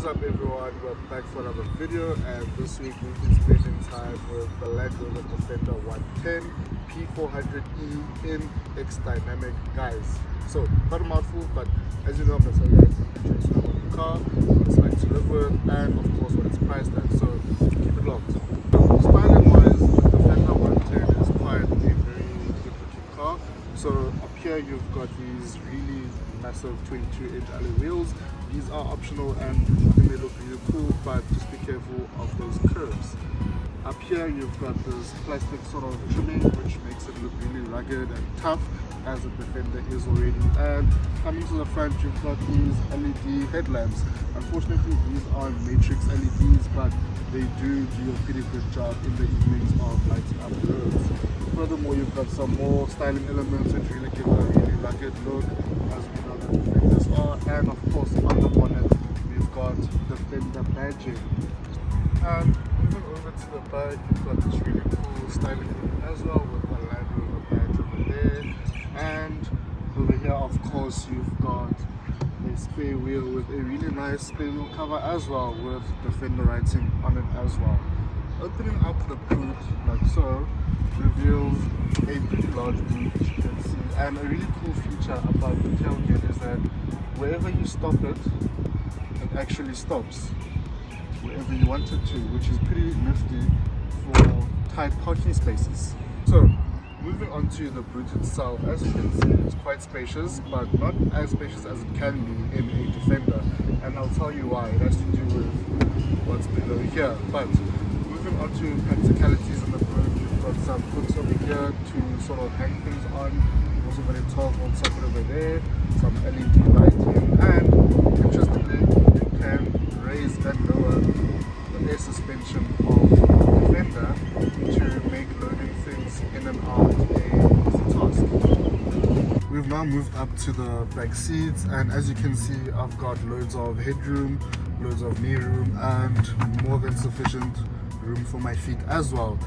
up everyone, we're back for another video, and this week we've been spending time with the Land Rover Defender 110 P400e in X Dynamic, guys. So quite a mouthful, but as you know, I'm going to tell you guys the features about the car, what it's like to live with, and of course what it's priced at, so keep it locked. Styling wise, the Defender 110 is quite a very good looking car. So up here you've got these really massive 22-inch alloy wheels. These are optional and I think they look really cool, but just be careful of those curves. Up here you've got this plastic sort of trimming which makes it look really rugged and tough, as the Defender is already. And coming to the front you've got these LED headlamps. Unfortunately these aren't matrix LEDs, but they do a pretty good job in the evenings of lighting up the roads. Furthermore, you've got some more styling elements which really give a really rugged look, as we know that Defenders are. And of course on the bonnet we've got Defender badging. And moving over to the back, you've got this really cool styling element as well with the Land Rover badge over there. And over here of course you've got a spare wheel with a really nice spare wheel cover as well, with Defender writing on it as well. Opening up the boot like so reveals a pretty large boot, as you can see. And a really cool feature about the tailgate is that wherever you stop it, it actually stops wherever you want it to, which is pretty nifty for tight parking spaces. So moving on to the boot itself, as you can see it's quite spacious, but not as spacious as it can be in a Defender, and I'll tell you why. It has to do with what's below here. But moving on to practicalities in the boot, you've got some hooks over here to sort of hang things on. You've also got a 12-volt socket over there, some LED lighting, and interestingly you can raise and lower the air suspension of the Defender to make loading things in and out a easy task. We've now moved up to the back seats, and as you can see I've got loads of headroom, loads of knee room, and more than sufficient room for my feet as well.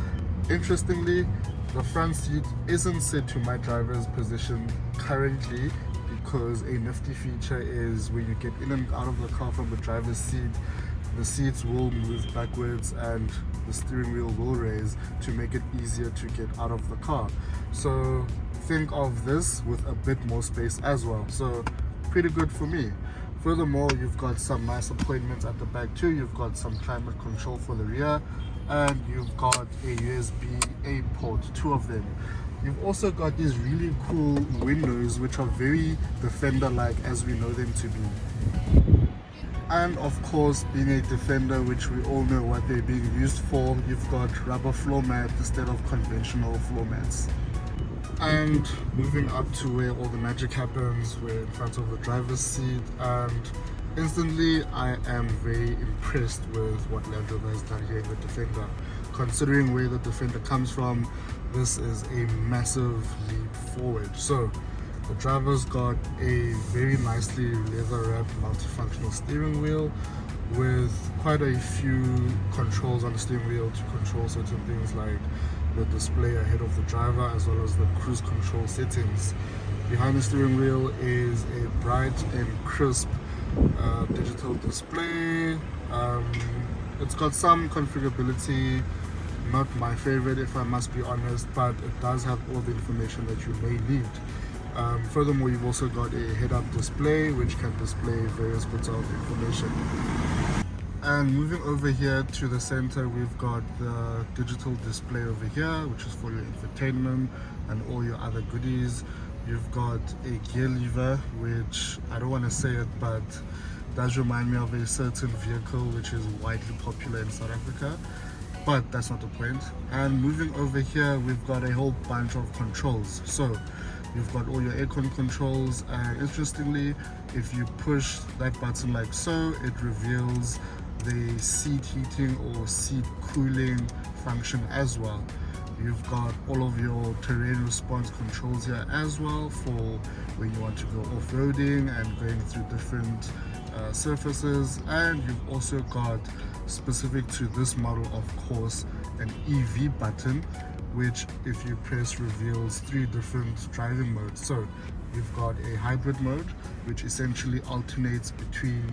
Interestingly, the front seat isn't set to my driver's position currently, because a nifty feature is when you get in and out of the car from the driver's seat, the seats will move backwards and the steering wheel will raise to make it easier to get out of the car. So think of this with a bit more space as well, so pretty good for me. Furthermore, you've got some nice appointments at the back too. You've got some climate control for the rear, and you've got a USB-A port, 2 of them. You've also got these really cool windows which are very Defender-like as we know them to be. And of course, being a Defender, which we all know what they're being used for, you've got rubber floor mat instead of conventional floor mats. And moving up to where all the magic happens, we're in front of the driver's seat, and instantly I am very impressed with what Land Rover has done here in the Defender. Considering where the Defender comes from, this is a massive leap forward. So the driver's got a very nicely leather-wrapped multifunctional steering wheel with quite a few controls on the steering wheel to control certain things like the display ahead of the driver, as well as the cruise control settings. Behind the steering wheel is a bright and crisp digital display. It's got some configurability, not my favorite if I must be honest, but it does have all the information that you may need. Furthermore, you've also got a head-up display which can display various bits of information. And moving over here to the center, we've got the digital display over here, which is for your infotainment and all your other goodies. You've got a gear lever, which I don't want to say it, but does remind me of a certain vehicle which is widely popular in South Africa, but that's not the point. And moving over here, we've got a whole bunch of controls. So you've got all your aircon controls, and interestingly, if you push that button like so, it reveals the seat heating or seat cooling function as well. You've got all of your terrain response controls here as well for when you want to go off-roading and going through different surfaces. And you've also got, specific to this model of course, an EV button, which if you press reveals 3 different driving modes. So you've got a hybrid mode which essentially alternates between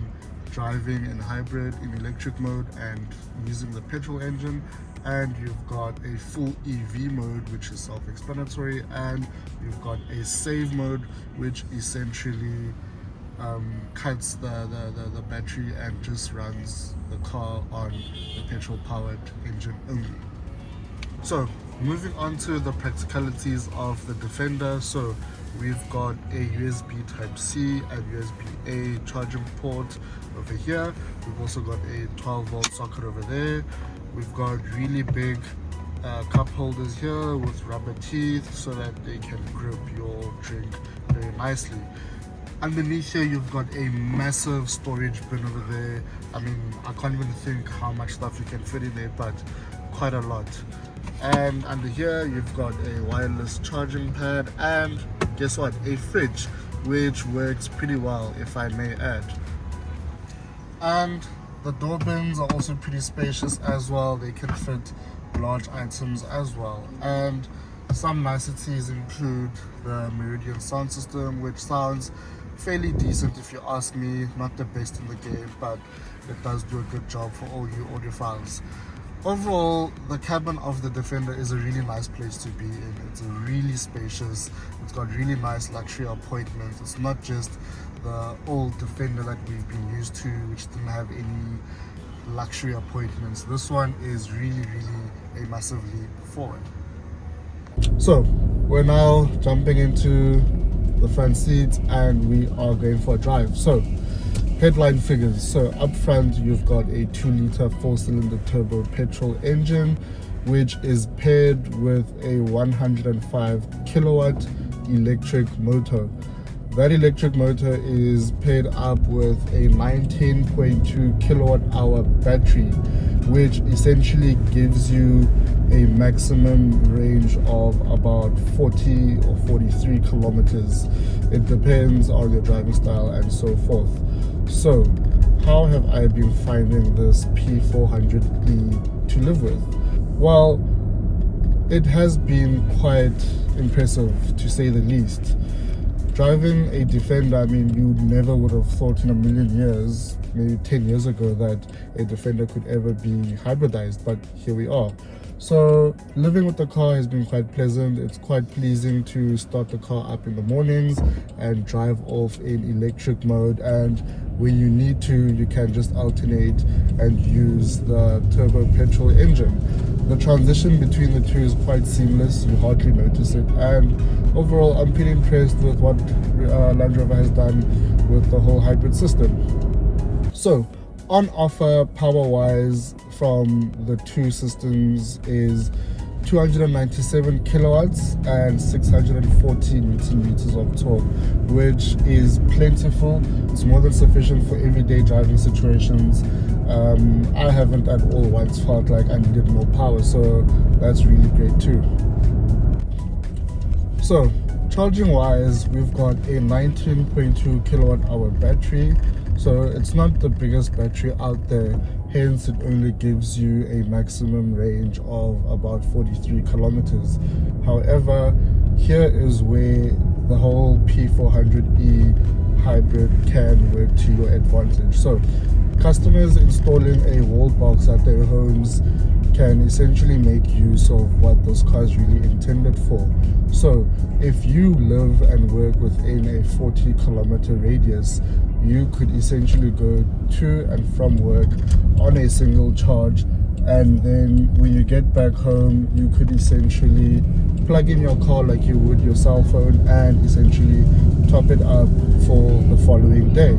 driving in hybrid, in electric mode, and using the petrol engine. And you've got a full EV mode, which is self-explanatory, and you've got a save mode, which essentially cuts the battery and just runs the car on the petrol powered engine only. So moving on to the practicalities of the Defender. So we've got a USB Type-C and USB-A charging port over here. We've also got a 12-volt socket over there. We've got really big cup holders here with rubber teeth so that they can grip your drink very nicely. Underneath here, you've got a massive storage bin over there. I mean, I can't even think how much stuff you can fit in there, but quite a lot. And under here, you've got a wireless charging pad, and guess what? A fridge, which works pretty well, if I may add. And the door bins are also pretty spacious as well. They can fit large items as well. And some niceties include the Meridian sound system, which sounds fairly decent if you ask me. Not the best in the game, but it does do a good job for all you audiophiles. Overall, the cabin of the Defender is a really nice place to be in. It's really spacious. It's got really nice luxury appointments. It's not just the old Defender that we've been used to, which didn't have any luxury appointments. This one is really a massive leap forward. So we're now jumping into the front seat and we are going for a drive. So headline figures. So up front, you've got a 2-liter 4-cylinder turbo petrol engine, which is paired with a 105 kilowatt electric motor. That electric motor is paired up with a 19.2 kilowatt hour battery, which essentially gives you a maximum range of about 40 or 43 kilometers. It depends on your driving style and so forth. So how have I been finding this P400e to live with? Well, it has been quite impressive, to say the least. Driving a Defender, I mean, you never would have thought in a million years, maybe 10 years ago, that a Defender could ever be hybridized, but here we are. So living with the car has been quite pleasant. It's quite pleasing to start the car up in the mornings and drive off in electric mode, and when you need to, you can just alternate and use the turbo petrol engine. The transition between the two is quite seamless. You hardly notice it, and overall I'm pretty impressed with what Land Rover has done with the whole hybrid system. So on offer power-wise from the two systems is 297 kilowatts and 640 newton meters of torque, which is plentiful. It's more than sufficient for everyday driving situations. I haven't at all once felt like I needed more power, so that's really great too. So charging wise, we've got a 19.2 kilowatt hour battery. So it's not the biggest battery out there, hence it only gives you a maximum range of about 43 kilometers. However, here is where the whole P400e hybrid can work to your advantage. So customers installing a wall box at their homes can essentially make use of what this car is really intended for. So if you live and work within a 40 kilometer radius, you could essentially go to and from work on a single charge, and then when you get back home, you could essentially plug in your car like you would your cell phone and essentially top it up for the following day.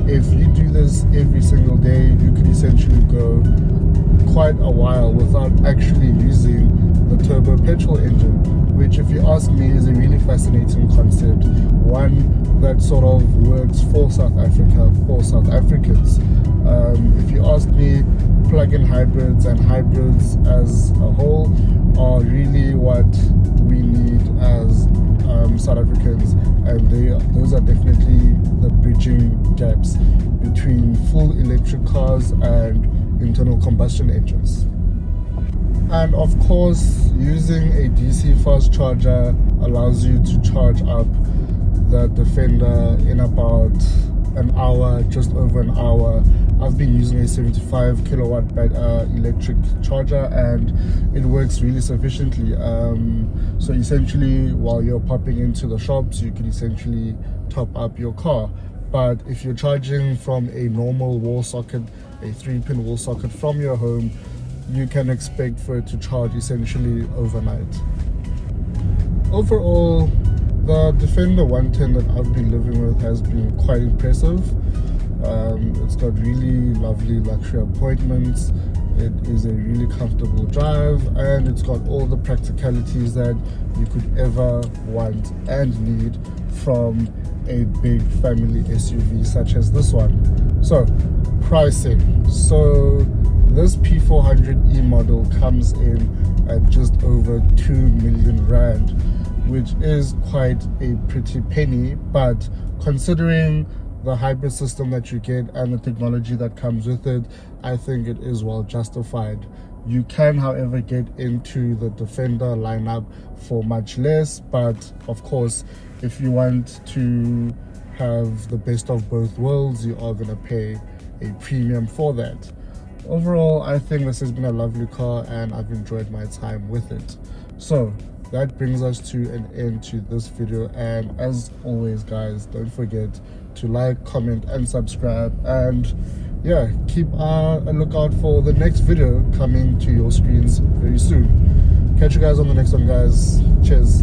If you do this every single day, you could essentially go quite a while without actually using the turbo petrol engine, which, if you ask me, is a really fascinating concept, one that sort of works for South Africa, for South Africans. If you ask me, plug-in hybrids and hybrids as a whole are really what we need as South Africans, and those are definitely the bridging gaps between full electric cars and internal combustion engines. And of course, using a DC fast charger allows you to charge up the Defender in about an hour, just over an hour. I've been using a 75 kilowatt electric charger, and it works really sufficiently. So essentially, while you're popping into the shops, you can essentially top up your car. But if you're charging from a normal wall socket, a 3-pin wall socket from your home, you can expect for it to charge essentially overnight. Overall, the Defender 110 that I've been living with has been quite impressive. It's got really lovely luxury appointments. It is a really comfortable drive, and it's got all the practicalities that you could ever want and need from a big family SUV such as this one. So, pricing. So this P400e model comes in at just over 2 million rand, which is quite a pretty penny, but considering the hybrid system that you get and the technology that comes with it, I think it is well justified. You can, however, get into the Defender lineup for much less, but of course, if you want to have the best of both worlds, you are going to pay a premium for that. Overall, I think this has been a lovely car, and I've enjoyed my time with it. So that brings us to an end to this video, and as always guys, don't forget to like, comment and subscribe, and yeah, keep a lookout for the next video coming to your screens very soon. Catch you guys on the next one, guys. Cheers.